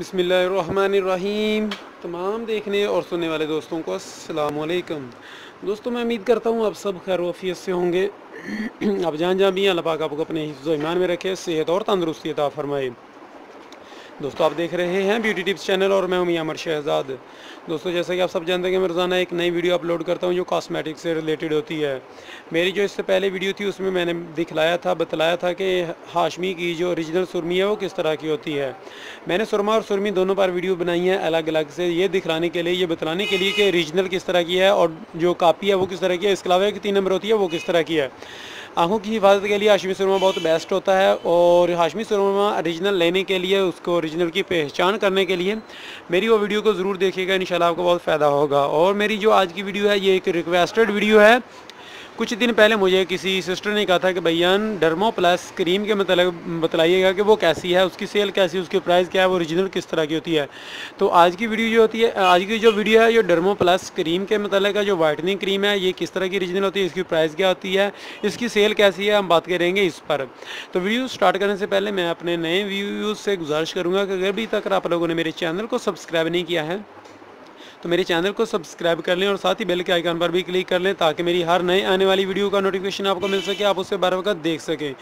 बिस्मिल्लाहिर्रहमानिर्रहीम। तमाम देखने और सुनने वाले दोस्तों को अस्सलाम वालेकुम। दोस्तों, मैं उम्मीद करता हूँ आप सब खैर वफ़ियत से होंगे। आप जहाँ भी हैं, अल्लाह पाक आपको अपने हिफ्ज़ व ईमान में रखे, सेहत और तंदुरुस्ती अता फरमाए। दोस्तों, आप देख रहे हैं ब्यूटी टिप्स चैनल और मैं हूं मियां अमर शहजाद। दोस्तों, जैसा कि आप सब जानते हैं कि मैं रोज़ाना एक नई वीडियो अपलोड करता हूं जो कॉस्मेटिक से रिलेटेड होती है। मेरी जो इससे पहले वीडियो थी उसमें मैंने बतलाया था कि हाशमी की जो ओरिजिनल सुरमी है वो किस तरह की होती है। मैंने सुरमा और सुरमी दोनों पर वीडियो बनाई है अलग अलग से, ये दिखलाने के लिए, ये बतलाने के लिए कि ओरिजिनल किस तरह की है और जो कापी है वो किस तरह की है। इसके अलावा एक 3 नंबर होती है वो किस तरह की है। आँखों की हिफाजत के लिए हाशमी सुरमा बहुत बेस्ट होता है और हाशमी सुरमा ओरिजिनल लेने के लिए, उसको ओरिजिनल की पहचान करने के लिए मेरी वो वीडियो को ज़रूर देखिएगा, इंशाल्लाह आपको बहुत फ़ायदा होगा। और मेरी जो आज की वीडियो है ये एक रिक्वेस्टेड वीडियो है। कुछ दिन पहले मुझे किसी सिस्टर ने कहा था कि भैया डर्मो प्लस क्रीम के मतलब बतलाइएगा कि वो कैसी है, उसकी सेल कैसी है, उसकी प्राइस क्या है, वो ओरिजिनल किस तरह की होती है। तो आज की वीडियो जो होती है, आज की जो वीडियो है, ये डर्मो प्लस क्रीम के मतलब का जो वाइटनिंग क्रीम है ये किस तरह की ओरिजिनल होती है, इसकी प्राइस क्या होती है, इसकी सेल कैसी है, हम बात करेंगे इस पर। तो वीडियो स्टार्ट करने से पहले मैं अपने नए व्यूज़ से गुजारिश करूँगा कि अगर अभी तक आप लोगों ने मेरे चैनल को सब्सक्राइब नहीं किया है तो मेरे चैनल को सब्सक्राइब कर लें और साथ ही बेल के आइकन पर भी क्लिक कर लें ताकि मेरी हर नए आने वाली वीडियो का नोटिफिकेशन आपको मिल सके, आप उससे बर वक्त देख सकें।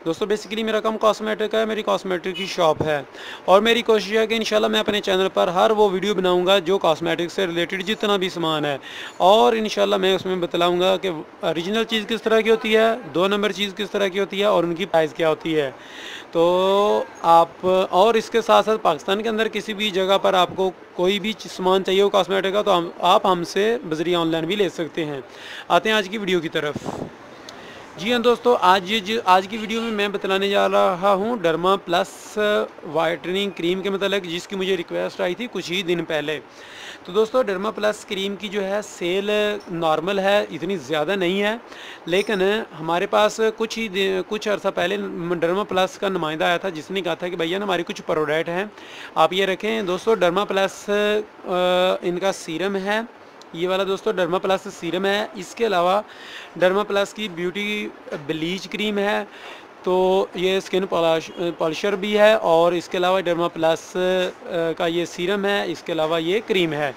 दोस्तों, बेसिकली मेरा काम कॉस्मेटिक है, मेरी कॉस्मेटिक की शॉप है और मेरी कोशिश है कि इंशाल्लाह मैं अपने चैनल पर हर वो वीडियो बनाऊंगा जो कॉस्मेटिक से रिलेटेड जितना भी सामान है, और इंशाल्लाह मैं उसमें बतलाऊँगा कि ओरिजिनल चीज़ किस तरह की होती है, 2 नंबर चीज़ किस तरह की होती है और उनकी प्राइस क्या होती है। तो आप, और इसके साथ साथ पाकिस्तान के अंदर किसी भी जगह पर आपको कोई भी सामान चाहिए हो कॉस्मेटिक का तो आप हमसे बजरिया ऑनलाइन भी ले सकते हैं। आते हैं आज की वीडियो की तरफ। जी हाँ दोस्तों, आज की वीडियो में मैं बतलाने जा रहा हूँ डर्मा प्लस वाइटनिंग क्रीम के मतलब, जिसकी मुझे रिक्वेस्ट आई थी कुछ ही दिन पहले। तो दोस्तों, डर्मा प्लस क्रीम की जो है सेल नॉर्मल है, इतनी ज़्यादा नहीं है, लेकिन हमारे पास कुछ अर्सा पहले डर्मा प्लस का नुमाइंदा आया था जिसने कहा था कि भैया ना हमारी कुछ प्रोडक्ट हैं आप ये रखें। दोस्तों, डर्मा प्लस इनका सीरम है, ये वाला दोस्तों डर्मा प्लस सीरम है। इसके अलावा डर्मा प्लस की ब्यूटी ब्लीच क्रीम है, तो ये स्किन पॉलिशर भी है, और इसके अलावा डर्मा प्लस का ये सीरम है, इसके अलावा ये क्रीम है।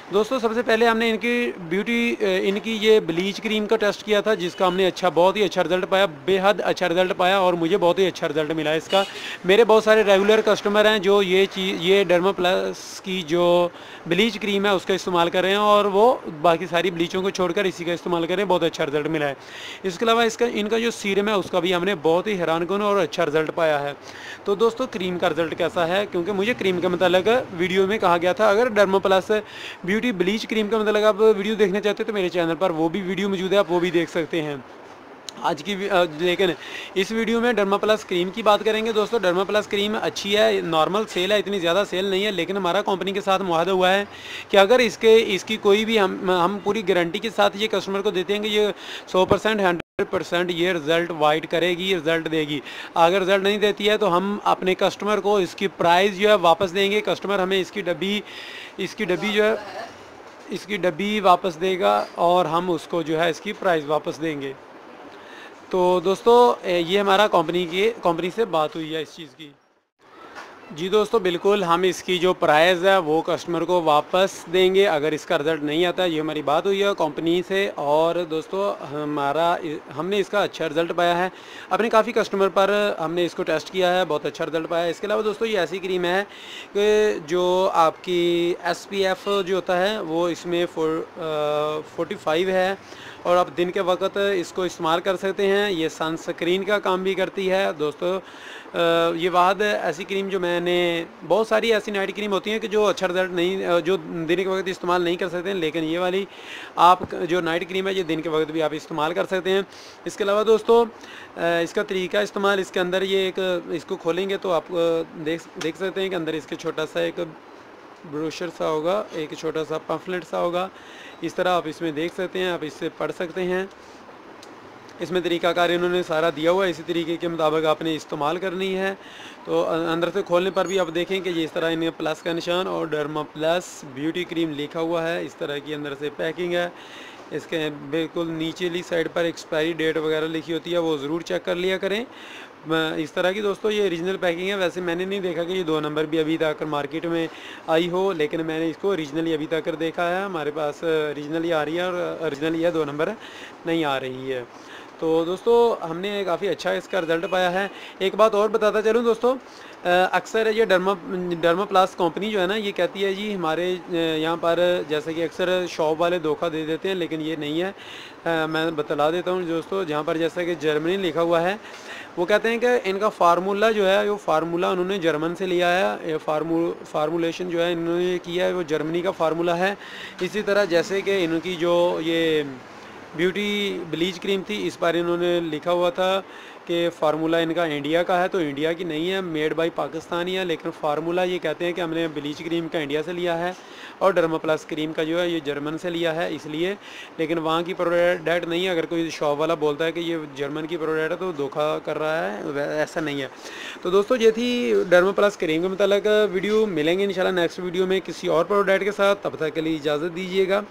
दोस्तों, सबसे पहले हमने इनकी ये ब्लीच क्रीम का टेस्ट किया था जिसका हमने बहुत ही अच्छा रिज़ल्ट पाया, बेहद अच्छा रिज़ल्ट पाया और मुझे बहुत ही अच्छा रिज़ल्ट मिला इसका। मेरे बहुत सारे रेगुलर कस्टमर हैं जो ये डर्मा प्लस की जो ब्लीच क्रीम है उसका इस्तेमाल कर रहे हैं और वो बाकी सारी ब्लीचों को छोड़कर इसी का इस्तेमाल कर रहे हैं, बहुत अच्छा रिज़ल्ट मिला है। इसके अलावा इनका जो सीरम है उसका भी हमने बहुत ही हैरानकुन और अच्छा रिज़ल्ट पाया है। तो दोस्तों, क्रीम का रिज़ल्ट कैसा है, क्योंकि मुझे क्रीम के मतलब वीडियो में कहा गया था अगर derma plus beauty bleach cream का मतलब आप वीडियो देखना चाहते हो तो मेरे चैनल पर वो भी वीडियो मौजूद है, आप वो भी देख सकते हैं। लेकिन इस वीडियो में डर्मा प्लस क्रीम की बात करेंगे। दोस्तों, डर्मा प्लस क्रीम अच्छी है, नॉर्मल सेल है, इतनी ज़्यादा सेल नहीं है, लेकिन हमारा कंपनी के साथ मुआहदा हुआ है कि अगर इसकी कोई भी हम पूरी गारंटी के साथ ये कस्टमर को देते हैं कि ये 100% 100% ये रिज़ल्ट वाइट करेगी, रिज़ल्ट देगी। अगर रिज़ल्ट नहीं देती है तो हम अपने कस्टमर को इसकी प्राइस जो है वापस देंगे। कस्टमर हमें इसकी डब्बी जो है इसकी डब्बी वापस देगा और हम उसको जो है इसकी प्राइस वापस देंगे। तो दोस्तों, ये हमारा कंपनी से बात हुई है इस चीज़ की। जी दोस्तों, बिल्कुल हम इसकी जो प्राइस है वो कस्टमर को वापस देंगे अगर इसका रिज़ल्ट नहीं आता। ये हमारी बात हुई है कंपनी से और दोस्तों हमने इसका अच्छा रिज़ल्ट पाया है। अपने काफ़ी कस्टमर पर हमने इसको टेस्ट किया है, बहुत अच्छा रिज़ल्ट पाया है। इसके अलावा दोस्तों, ये ऐसी क्रीम है कि जो आपकी SPF जो होता है वो इसमें 45 है और आप दिन के वक्त इसको इस्तेमाल कर सकते हैं। ये सनस्क्रीन का काम भी करती है। दोस्तों, ये वाहद ऐसी क्रीम जो मैंने, बहुत सारी ऐसी नाइट क्रीम होती हैं कि जो अच्छा रिज़ल्ट नहीं, जो दिन के वक्त इस्तेमाल नहीं कर सकते हैं, लेकिन ये वाली आप जो नाइट क्रीम है ये दिन के वक्त भी आप इस्तेमाल कर सकते हैं। इसके अलावा दोस्तों, इसका तरीका इस्तेमाल, इसके अंदर इसको खोलेंगे तो आप देख सकते हैं कि अंदर इसके छोटा सा एक ब्रोशर सा होगा, एक छोटा सा पम्फलेट सा होगा। इस तरह आप इसमें देख सकते हैं, आप इससे पढ़ सकते हैं। इसमें तरीक़ाकार इन्होंने सारा दिया हुआ है, इसी तरीके के मुताबिक आपने इस्तेमाल करनी है। तो अंदर से खोलने पर भी आप देखें कि ये इस तरह इन्हें प्लस का निशान और डर्मा प्लस ब्यूटी क्रीम लिखा हुआ है। इस तरह की अंदर से पैकिंग है। इसके बिल्कुल नीचेली साइड पर एक्सपायरी डेट वगैरह लिखी होती है, वो ज़रूर चेक कर लिया करें। इस तरह की दोस्तों ये ओरिजिनल पैकिंग है। वैसे मैंने नहीं देखा कि ये 2 नंबर भी अभी तक मार्केट में आई हो, लेकिन मैंने इसको ओरिजिनली अभी तक देखा है। हमारे पास ओरिजिनली आ रही है और ओरिजिनली है, 2 नंबर नहीं आ रही है। तो दोस्तों हमने काफ़ी अच्छा इसका रिज़ल्ट पाया है। एक बात और बताता चलूँ दोस्तों, अक्सर ये डर्माप्लास कंपनी जो है ना, ये कहती है जी हमारे यहाँ पर, जैसे कि अक्सर शॉप वाले धोखा दे देते हैं, लेकिन ये नहीं है। मैं बतला देता हूँ दोस्तों, जहाँ पर जैसे कि जर्मनी लिखा हुआ है, वो कहते हैं कि इनका फार्मूला जो है, वो फार्मूला उन्होंने जर्मन से लिया है। ये फार्मूलेशन जो है इन्होंने किया है वो जर्मनी का फार्मूला है। इसी तरह जैसे कि इनकी जो ये ब्यूटी ब्लीच क्रीम थी, इस पर इन्होंने लिखा हुआ था कि फार्मूला इनका इंडिया का है, तो इंडिया की नहीं है, मेड बाय पाकिस्तानी है। लेकिन फार्मूला ये कहते हैं कि हमने ब्लीच क्रीम का इंडिया से लिया है और डर्माप्लस क्रीम का जो है ये जर्मन से लिया है, इसलिए। लेकिन वहाँ की प्रोडक्ट नहीं है। अगर कोई शॉप वाला बोलता है कि ये जर्मन की प्रोडक्ट है तो धोखा कर रहा है, ऐसा नहीं है। तो दोस्तों ये थी डर्माप्लस क्रीम के मतलब वीडियो। मिलेंगे इंशाल्लाह नेक्स्ट वीडियो में किसी और प्रोडक्ट के साथ। तब तक के लिए इजाज़त दीजिएगा,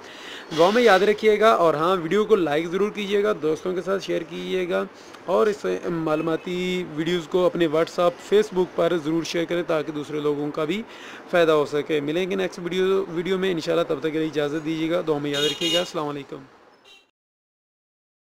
दुआ में याद रखिएगा, और हाँ वीडियो को लाइक ज़रूर कीजिएगा, दोस्तों के साथ शेयर कीजिएगा, और इस मालूमाती वीडियोज़ को अपने व्हाट्सअप फेसबुक पर ज़रूर शेयर करें ताकि दूसरे लोगों का भी फ़ायदा हो सके। मिलेंगे नेक्स्ट वीडियो में इंशाल्लाह। तब तक के लिए इजाज़त दीजिएगा, दुआ में याद रखिएगा। अस्सलाम वालेकुम।